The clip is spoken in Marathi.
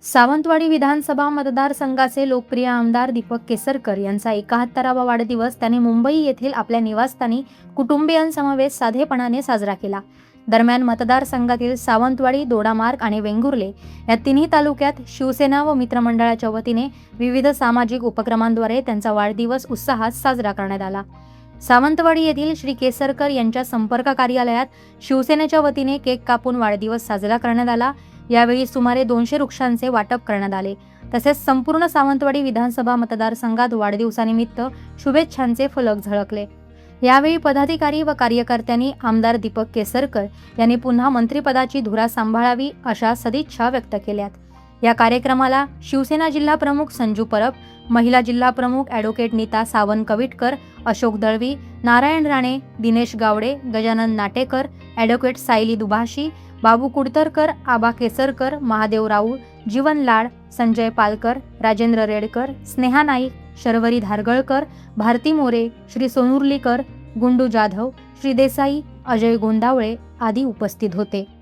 सावंतवाडी विधानसभा मतदारसंघाचे लोकप्रिय आमदार दीपक केसरकर यांचा 71वा वाढदिवस त्याने मुंबई येथील आपल्या निवासस्थानी कुटुंबियांसमवेत साधेपणाने साजरा केला। दरम्यान मतदारसंघातील सावंतवाडी, दोडामार्ग आणि वेंगुर्ले या तिन्ही तालुक्यात शिवसेना व मित्रमंडळाच्या वतीने विविध सामाजिक उपक्रमांद्वारे त्यांचा वाढदिवस उत्साहात साजरा करण्यात आला। सावंतवाडी येथील श्री केसरकर यांच्या संपर्क कार्यालयात शिवसेनेच्या वतीने केक कापून वाढदिवस साजरा करण्यात आला। यावेळी सुमारे 200 वृक्षांचे वाटप करण्यात आले। तसेच संपूर्ण सावंतवाडी विधानसभा मतदारसंघात वाढदिवसानिमित्त शुभेच्छांचे फलक झळकले। यावेळी पदाधिकारी व कार्यकर्त्यांनी आमदार दीपक केसरकर यांनी पुन्हा मंत्रिपदाची धुरा सांभाळावी अशा सदिच्छा व्यक्त केल्यात। या कार्यक्रमाला शिवसेना जिल्हा प्रमुख संजू परब, महिला जिल्हा प्रमुख ॲडव्होकेट नीता सावंत-कविटकर, अशोक दळवी, नारायण राणे, दिनेश गावडे, गजानन नाटेकर, ॲडव्होकेट सायली दुभाषी, बाबू कुडतरकर, आबा केसरकर, महादेव राऊळ, जीवन लाड, संजय पालकर, राजेंद्र रेडकर, स्नेहा नाईक, शर्वरी धारगळकर, भारती मोरे, श्री सोनुर्लीकर, गुंडू जाधव, श्री देसाई, अजय गोंदावळे आदी उपस्थित होते।